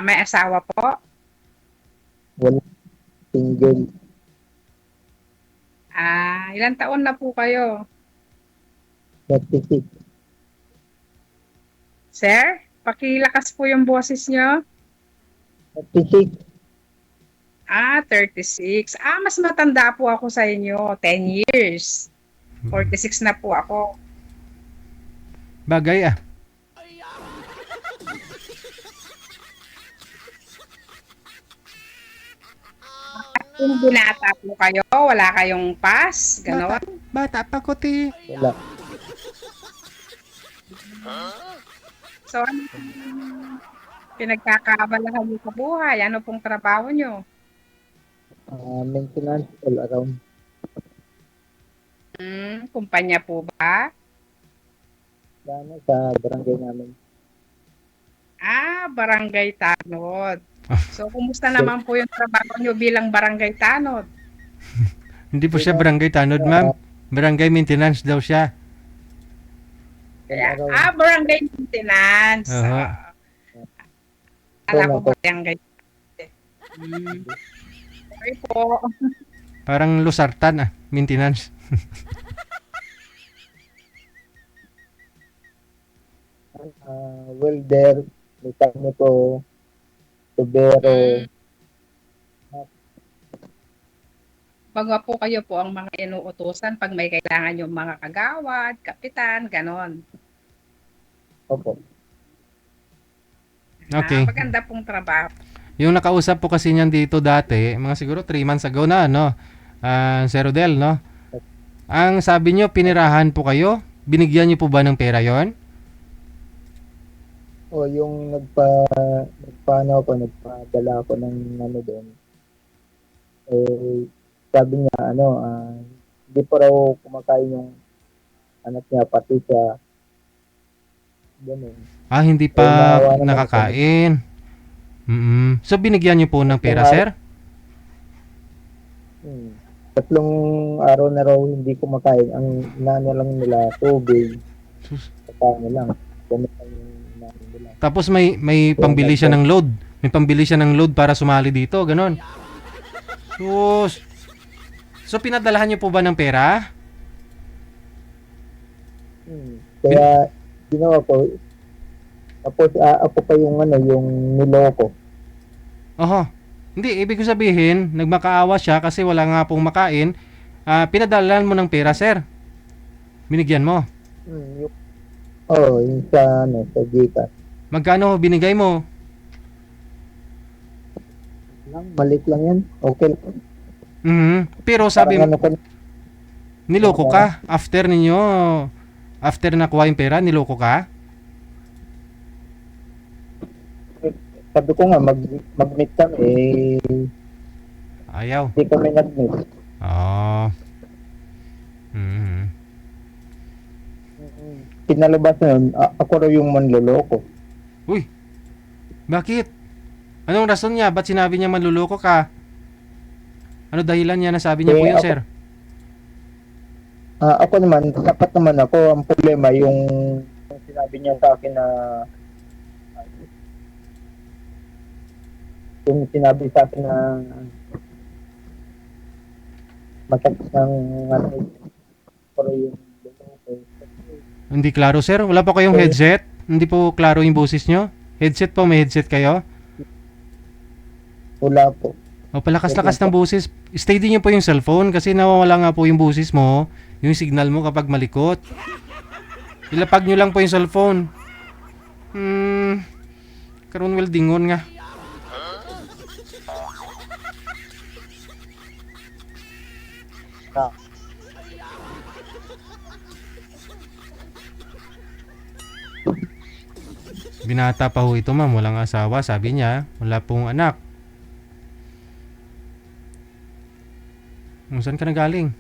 May asawa po? Wala, single. Ilang taon na po kayo? 36. Sir, pakilakas po yung boses nyo. 36. 36. Mas matanda po ako sa inyo. 10 years. 46 na po ako. Bagay ah. Kung binata po kayo, wala kayong pass, Bata, gano'n. bata pa ko ti. Wala. So, ano pinagkakaabalahan niyo sa buhay? Ano pong trabaho niyo? Maintenance all around. Kumpanya po ba? Sana sa barangay namin. Barangay tanod. So, kumusta naman po yung trabaho niyo bilang barangay tanod? Hindi po siya barangay tanod, ma'am. Barangay maintenance daw siya. All around. Barangay maintenance. Oo. Alam ko barangay. Sorry po. Parang Losartan ah, maintenance. Welder, mekaniko, tubero. Baga po kayo po ang mga inuutusan pag may kailangan yung mga kagawad, kapitan, ganon. Opo. Okay. Maganda pong trabaho. Yung nakausap po kasi niyan dito dati, mga siguro 3 months ago na, no? Sir Rodel, no? Ang sabi niyo, pinirahan po kayo? Binigyan niyo po ba ng pera yon? O yung nagpadala ako ng ano doon. Sabi niya hindi pa raw kumakain yung anak niya pati siya. Ganun. Hindi pa naawa naman nakakain. So binigyan niyo po ng pera, sir? Tatlong araw na raw hindi kumakain. Ang inano lang nila tubig. Sus. Kakain lang. Ganun lang yung inano nila. Tapos may pambili siya ng load. May pambili siya ng load para sumali dito, ganon. Sus. So pinadalahan niyo po ba ng pera? Kaya ginawa ko. Tapos ako pa yung yung niloko. Oho. Hindi, ibig ko sabihin, nagmakaawa siya kasi wala nga pong makain. Pinadalahan mo ng pera, sir. Binigyan mo. Yung sa Gcash. Magkano binigay mo? Maliit lang yan. Okay lang. Pero sabi mo, Parang niloko ka. After nakuha yung pera, niloko ka? sabi ko nga, mag-meet kami, Ayaw. hindi kami nag-meet. Oo. Pinalabas na yun, ako raw yung manloloko. Uy, bakit? Anong rason niya? Ba't sinabi niya manluloko ka? Ano dahilan niya na sabi niya po yun, sir? Ako naman, dapat naman ako, ang problema, yung sinabi niya sa akin na masakit ng pero yung Hindi klaro, sir. Wala pa kayong headset? Hindi po klaro yung boses nyo? Headset po, may headset kayo? wala po. O, palakas-lakas ng boses. Steady nyo po yung cellphone kasi nawawala nga po yung boses mo, yung signal mo kapag malikot. Ilapag nyo lang po yung cellphone. Karon well dingon nga. Binata pa ho ito, ma'am. Walang asawa. Sabi niya, wala pong anak. Saan ka na galing?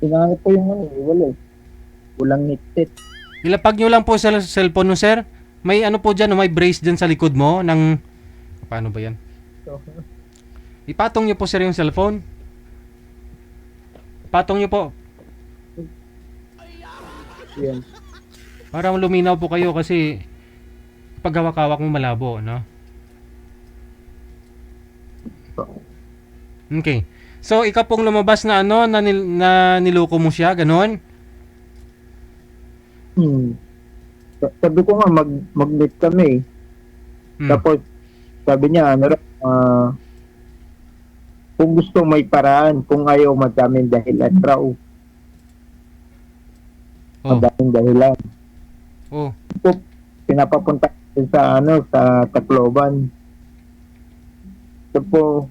Tinangat po yung wala. Walang nitpit. Ilapag nyo lang po sa cellphone mo, sir. May ano po dyan, may brace dyan sa likod mo ng... Paano ba yan? Ipatong nyo po, sir, yung cellphone. Patong nyo po. Yan. Para luminaw po kayo kasi paghawak-hawak mo malabo, no? Okay. So, ikaw pong lumabas na ano, na niloko mo siya, ganon? Sabi ko nga, mag-meet kami. Hmm. Tapos, sabi niya, ano raw, kung gusto may paraan, kung ayaw madaming dahilan raw. Oh. Madaming dahilan. Oh. So, pinapapunta ko sa sa Tacloban. Sabi ko,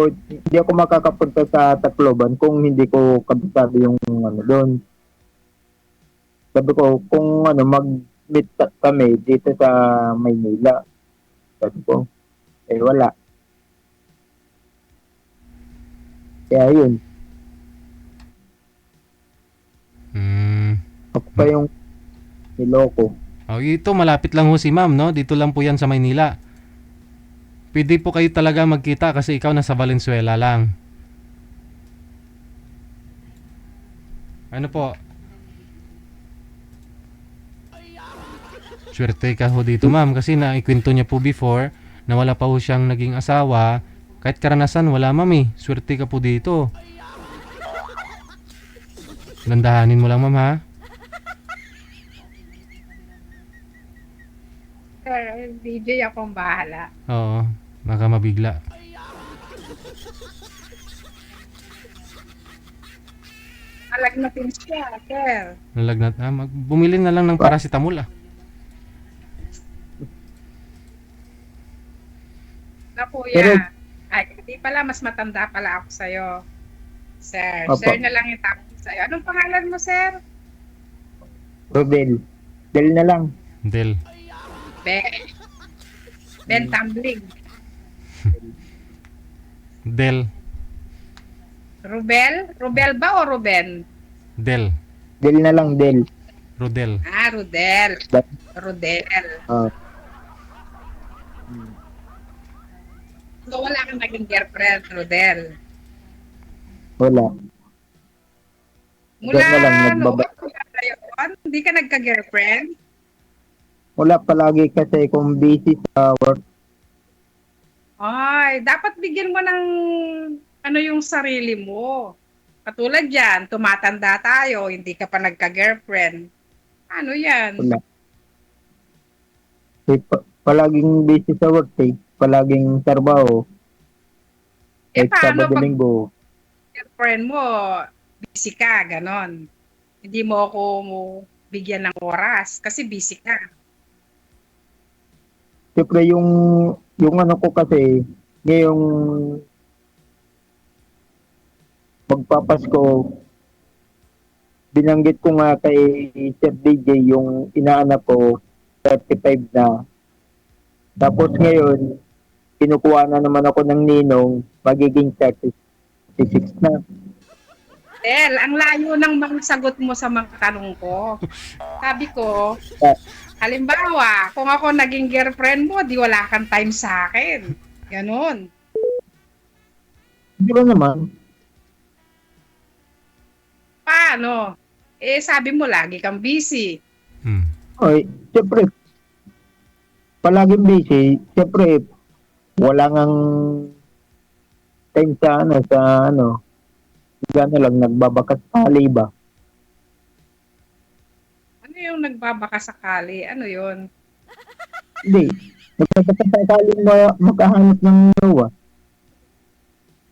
hindi ako makakapunta sa Tacloban kung hindi ko kabisado yung doon. Sabi ko, kung mag-meet kami dito sa Maynila. Sabi ko, wala. Kaya yun, ako pa yung niloko. Oh, ito malapit lang ho si ma'am, no? Dito lang po yan sa Maynila. Pwede po kayo talaga magkita kasi ikaw nasa Valenzuela lang. Ano po? Swerte ka ho dito, ma'am, kasi naikwento niya po before na wala pa ho siyang naging asawa. Kahit karanasan, wala, ma'am eh. Swerte ka po dito. Dandahanin mo lang, ma'am, ha? Sir, DJ akong bahala. Oo, baka mabigla. Alagnatin siya, sir. Nalagnat. Bumili na lang ng paracetamol, ah. Na kuya. Pero- Ay, hindi pala, mas matanda pala ako sa'yo. Sir, Opo. sir na lang yung tawag ko sa'yo. Anong pangalan mo, sir? Rodel. Del na lang. Del. Ben. Ben Tumbling. Del. Rubel? Rubel ba o Ruben? Del. Del na lang, Del. Rodel. Ah, Rudel. That- Rudel. ah, So, wala kang naging girlfriend, Rudel. wala. Mula Doon na lang noon, nagbaba- mula na yun, hindi ka nagka-girlfriend? Wala palagi kasi kung busy sa work. Ay, dapat bigyan mo ng ano yung sarili mo. Katulad yan, tumatanda tayo, hindi ka pa nagka-girlfriend. Ano yan? Wala. Palaging busy sa work palaging trabaho. Kahit Paano Sabado, pag Linggo. girlfriend mo, busy ka, ganon. Hindi mo ako bigyan ng oras kasi busy ka. Siyempre yung ko kasi, ngayong magpapasko, binanggit ko nga kay Sir DJ yung inaanak ko, 35 na. Tapos ngayon, kinukuha na naman ako ng ninong, magiging 36 na. Del, ang layo ng mga sagot mo sa mga tanong ko. Sabi ko, halimbawa, kung ako naging girlfriend mo, di wala kang time sa akin. Ganon. Di ba naman? Paano? Sabi mo, lagi kang busy. Ay, siyempre, palaging busy, siyempre, wala ngang time sa gano'n lang, nagbabakas tali ba? Ano yung nagbabaka sakali? Ano yun? Hindi, nagbabakas tali makahanap ng nawa.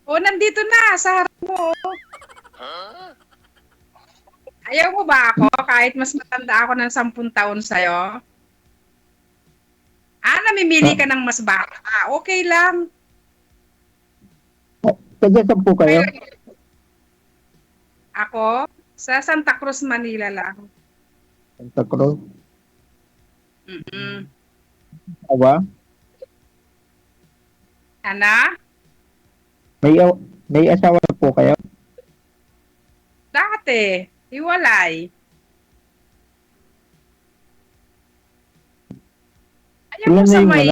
O, nandito na, sa harap mo. Ayaw mo ba ako kahit mas matanda ako ng 10 taon sa'yo? Namimili ka ng mas bata. Okay lang. Taga-10 kayo? Ako, sa Santa Cruz, Manila lang. Santa Cruz? Mm-mm. Awa? Ana? May asawa na po kayo? Dati, hiwalay. Ayaw mo Ilan na sa yung may...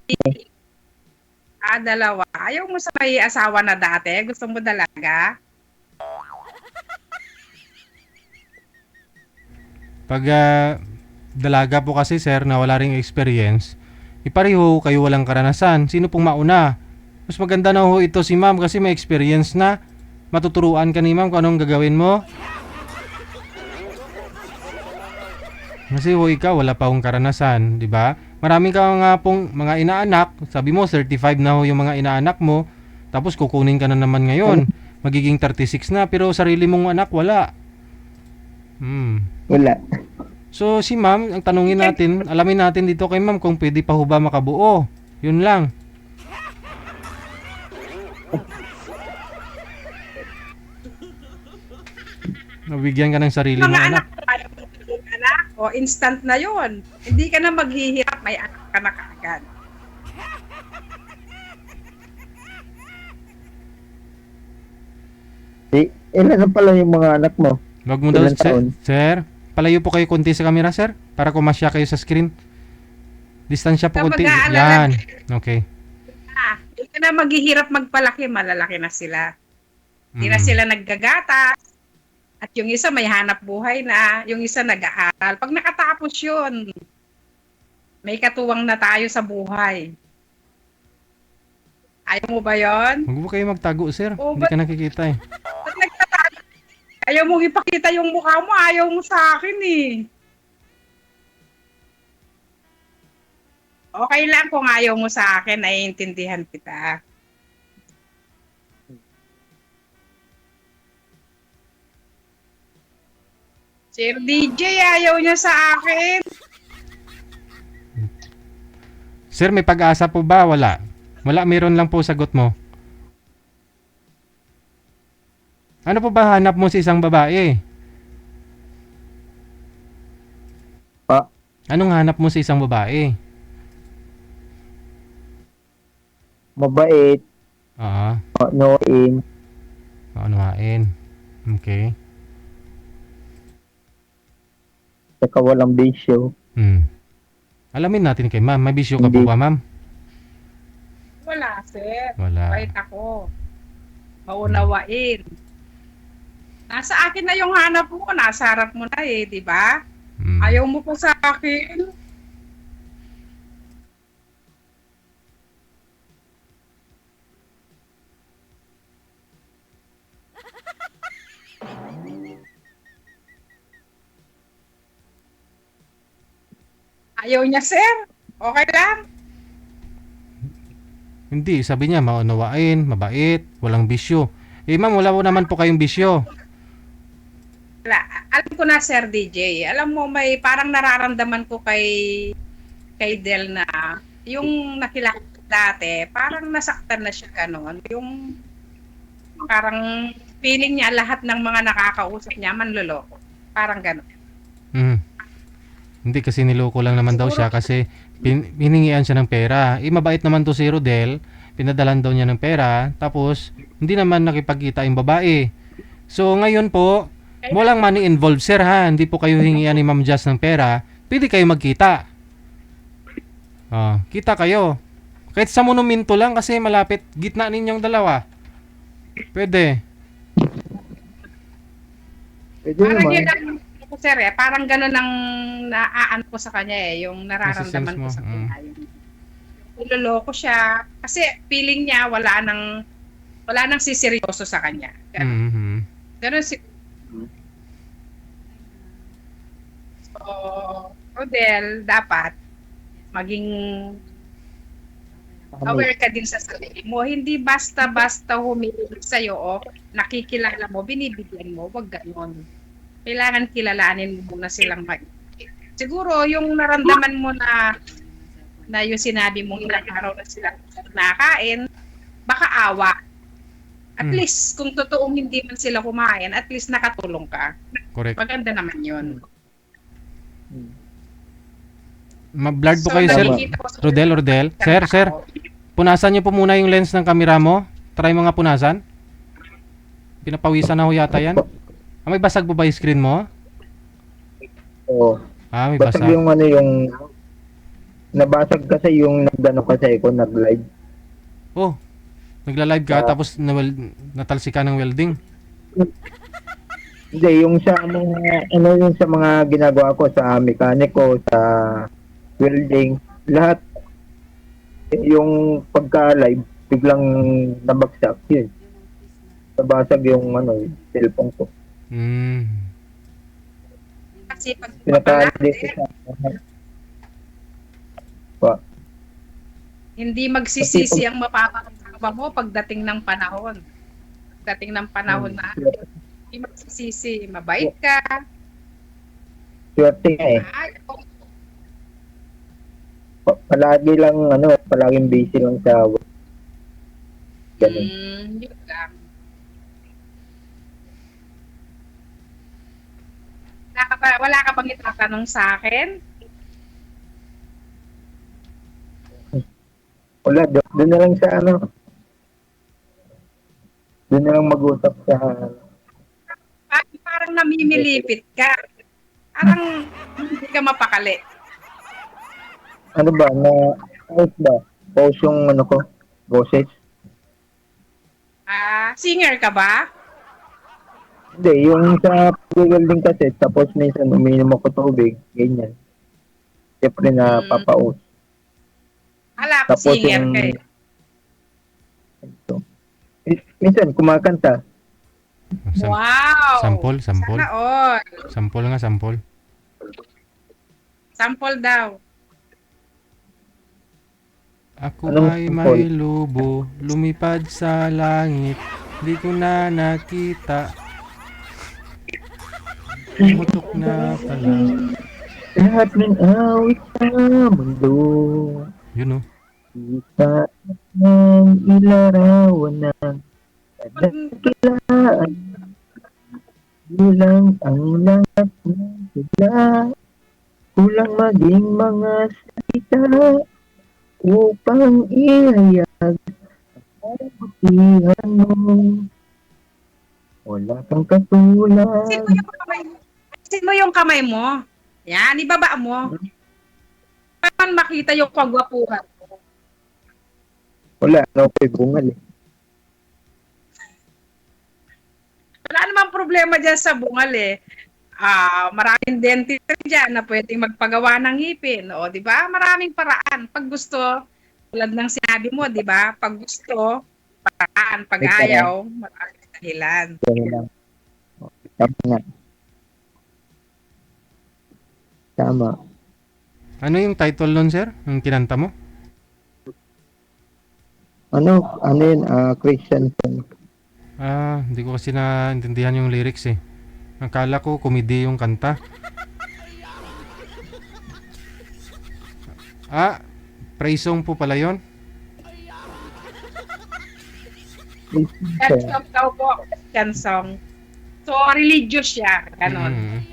dalawa. Ayaw mo sa may asawa na dati? Gusto mo dalaga? Pag dalaga po kasi sir na wala ring experience, ipareho kayo walang karanasan. Sino pong mauna? Mas maganda na ho ito si ma'am kasi may experience na. Matuturuan ka ni ma'am kung anong gagawin mo. Kasi ho ikaw wala pa hong karanasan, di ba? Marami ka nga pong mga inaanak. Sabi mo 35 na ho yung mga inaanak mo. Tapos kukunin ka na naman ngayon. Magiging 36 na pero sarili mong anak wala. Wala. So si ma'am, ang tanungin natin, alamin natin dito kay ma'am kung pwede pa ho ba makabuo. Yun lang. Nabigyan ka ng sarili mong Mga anak. anak, anak, o instant na yon. Hindi ka na maghihirap, may anak ka na kaagad. Ilan na pala yung mga anak mo? Wag mo daw, Ilang taon? sir. Palayo po kayo konti sa camera, sir. Para kumasya kayo sa screen. Distansya po Huwag konti. mag-aalala. Yan. Okay. Hindi ka na maghihirap magpalaki, malalaki na sila. Hindi na Mm. sila naggagata. At yung isa may hanap buhay na, yung isa nag-aaral. Pag nakatapos yun, may katuwang na tayo sa buhay. Ayaw mo ba yon? Huwag mo kayo magtago, sir. Oh, Hindi ka nakikita eh. Pag nagtatago, ayaw mong ipakita yung mukha mo, ayaw mo sa akin eh. Okay lang kung ayaw mo sa akin, naiintindihan kita. Sir DJ, ayaw niya sa akin. Sir, may pag-asa po ba? Wala. Wala, meron lang po sagot mo. Ano po ba hanap mo sa isang babae? Pa, Anong hanap mo sa isang babae? mabait, Oo. nooin, Maanuhain. Okay. saka walang bisyo. Alamin natin kay ma'am. May bisyo ka po Hindi. ba, ma'am? Wala, sir. Wala. Bait ako. Maunawain. Nasa akin na yung hanap mo, nasa harap mo na eh, di ba? Mm. Ayaw mo pa sa akin. Ayaw niya, sir. Okay lang. Hindi, sabi niya maunawain, mabait, walang bisyo. Eh ma'am, wala po naman po kayong bisyo. Wala. Alam ko na, Sir DJ. Alam mo, may parang nararamdaman ko kay Del na yung nakilala ko dati, parang nasaktan na siya ganon. Yung parang feeling niya lahat ng mga nakakausap niya manloloko. Parang ganon. Hindi kasi niloko lang naman daw siya kasi hiningian siya ng pera. Eh mabait naman to si Rodel, pinadalan daw niya ng pera, tapos hindi naman nakipagkita yung babae. So ngayon po, walang money involved sir ha, hindi po kayo hingian ni Ma'am Jazz ng pera, pwede kayo magkita. Kita kayo. Kahit sa monumento lang kasi malapit, gitna ninyong dalawa. Pwede. Pwede Parang yun naman. ang ako, sir eh. Parang ganon ang naaan ko sa kanya eh. Yung Nasa-sense nararamdaman ko mo, sa kanya. Yung niloloko siya. Kasi feeling niya wala nang siseryoso sa kanya. Ganon. Mhm. Ganon si So, Rodel, dapat maging aware ka din sa sarili mo. Hindi basta-basta humihilig sa'yo o nakikilala mo, binibigyan mo. Wag ganon. Kailangan kilalanin mo muna silang siguro yung naramdaman mo na yung sinabi mong ilang araw na sila nakain, baka awa. At least, kung totoong hindi man sila kumain, at least nakatulong ka. Correct. Maganda naman yun. Ma-blurred po kayo, sir. nakikita ko sa- Rodel. Sir. Punasan niyo po muna yung lens ng camera mo. Try mo nga punasan. Pinapawisan na ho yata yan. May basag po ba yung screen mo? Oo. May Basag basag. yung nabasag kasi yung nagdano kasi ako nag-live. Oh, nagla-live ka tapos natalsika ng welding. Hindi, yung sa mga, ano yung sa mga ginagawa ko sa mekaniko, sa welding, lahat yung pagka-live, biglang nabagsak yun. Nabasag yung ano, yung cellphone ko. Hmm. Kasi pag papala, Pinaka-update ko sa pa. hindi Kasi magsisisi ang mapapakasama mo pagdating ng panahon. Pagdating ng panahon na hindi magsisisi, mabait ka, swerte nga eh. maayos. Palagi lang, ano, palaging busy lang sa work. Ganun. Yun lang. Wala ka bang itatanong sa akin? Wala, doon na lang sa ano, doon na lang mag-usap sa, Parang namimilipit ka. Parang hindi ka mapakali. ano ba, na, ayos ba? Pause yung ano ko, boses. Singer ka ba? Hindi, yung sa pag-welding kasi, tapos minsan uminom ako tubig, ganyan. Siyempre na papaus. Ala ko Tapos singer yung, ka eh. minsan kumakanta. Wow! Sample, sample. Sana all. Sample nga, sample. Sample daw. Ako Anong ay sample? may lubo, lumipad sa langit, di ko na nakita. Umutok na pala. Lahat ng awit sa mundo, Yun oh. kita ng ilarawan ng kadakilaan. Bilang ang lahat ng sila, kulang maging mga salita upang ihayag ang kabutihan mo. Wala kang katulad. Sin mo yung kamay mo. Sin mo yung kamay mo. Yan, ibaba mo. Para makita yung kagwapuhan mo. Wala, ano ko bungal eh. Wala namang problema dyan sa bungal eh. Maraming dentistry dyan na pwedeng magpagawa ng ngipin. O, di ba? Maraming paraan. Pag gusto, tulad ng sinabi mo, di ba? Pag gusto, paraan. Pag May paraan. ayaw, maraming dahilan. Ganun lang. Tama nga. Tama. Ano yung title nun, sir? Yung kinanta mo? Ano yun, Christian song. Hindi ko kasi naintindihan yung lyrics eh. Akala ko komedi yung kanta. Praise song po pala yun. Yan song daw po. Yan song. So, religious siya. Ganon.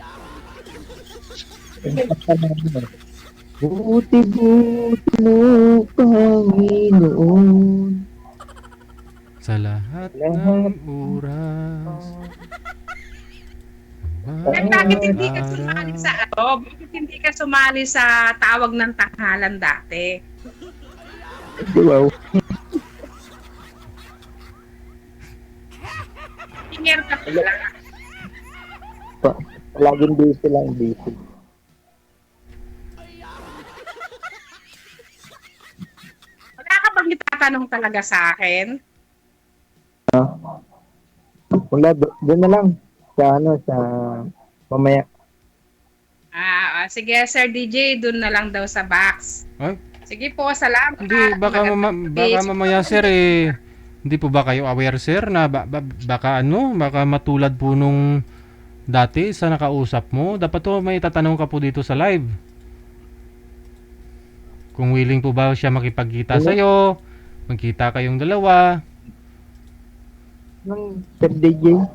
Buti-buti mo, Panginoon. Sa lahat ng oras. Bakit hindi ka sumali sa Bakit hindi ka sumali sa tawag ng tanghalan dati? Wow. Singer ka pala. Laging busy lang, busy. Wala ka bang itatanong talaga sa akin? Wala, doon na lang. Sa ano, sa mamaya. Sige, Sir DJ, dun na lang daw sa box. Ay, Sige po, salamat. hindi, baka mamaya sir eh. Hindi po ba kayo aware sir na baka baka matulad po nung dati sa nakausap mo? Dapat to may tatanong ka po dito sa live. Kung willing po ba siya makipagkita sa'yo, magkita kayong dalawa. Ng Sir DJ.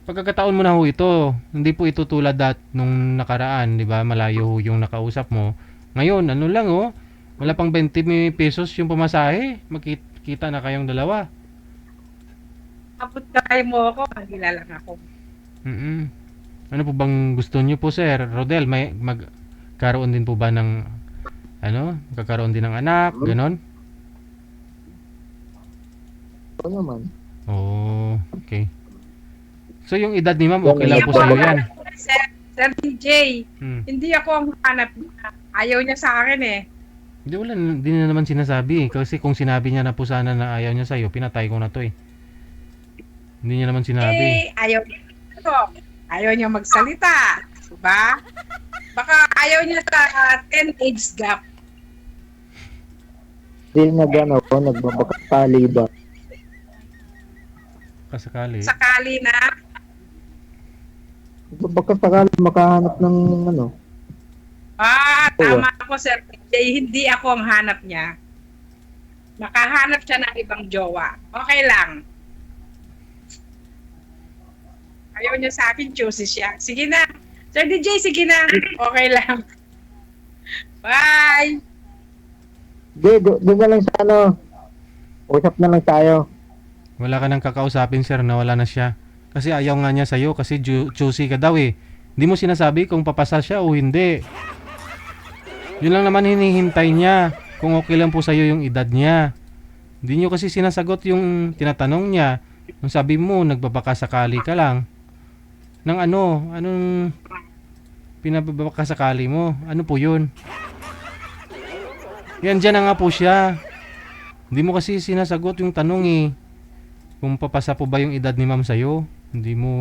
Pagkakataon mo na ho ito. Hindi po ito tulad nung nakaraan, di ba? Malayo ho yung nakausap mo. Ngayon, ano lang oh, wala pang 20 pesos yung pamasahe. Magkita na kayong dalawa. Kaput kay mo ako, magila lang ako. Ano po bang gusto niyo po, sir? Rodel, may magkaroon din po ba ng magkakaroon din ng anak, ganon? Oo naman. Oh, okay. So yung edad ni ma'am, okay lang Hindi po ako sa'yo ang yan. hanap niya, Sir DJ. Hmm. Hindi ako ang hanap niya. Ayaw niya sa akin eh. Hindi, wala, hindi na naman sinasabi. Kasi kung sinabi niya na po sana na ayaw niya sa'yo, pinatay ko na to eh. Hindi niya naman sinabi. Ayaw niya. Ayaw niya magsalita. Diba? Baka ayaw niya sa 10 age gap. Hindi nagbabakasali ba? Kasakali. Sakali na. Baka sakali makahanap ng ano. Tama ako, Sir DJ. Hindi ako ang hanap niya. Makahanap siya ng ibang jowa. Okay lang. Ayaw niya sa akin, choosy siya. Sige na. Sir DJ, sige na. Okay lang. Bye! Doon na lang sa ano. Usap na lang tayo. Wala ka nang kakausapin sir, nawala na siya. Kasi ayaw nga niya sa'yo kasi choosy ka daw eh. Hindi mo sinasabi kung papasa siya o hindi. Yun lang naman hinihintay niya. Kung okay lang po sa'yo yung edad niya. Hindi nyo kasi sinasagot yung tinatanong niya. Nung sabi mo, nagbabakasakali ka lang. Nang ano? Anong pinababakasakali mo? Ano po yun? Yan, dyan na nga po siya. Hindi mo kasi sinasagot yung tanong eh. Kung papasa po ba yung edad ni ma'am sa'yo? Hindi mo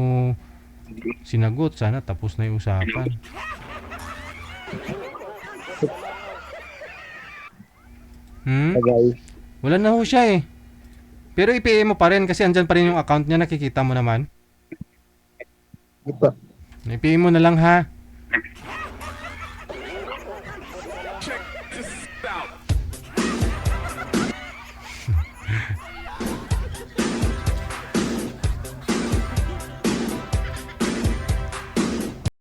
sinagot. Sana tapos na yung usapan. Guys. Wala na ho siya eh. Pero i-PM mo pa rin kasi andyan pa rin yung account niya. Nakikita mo naman. Ito. I-PM mo na lang ha.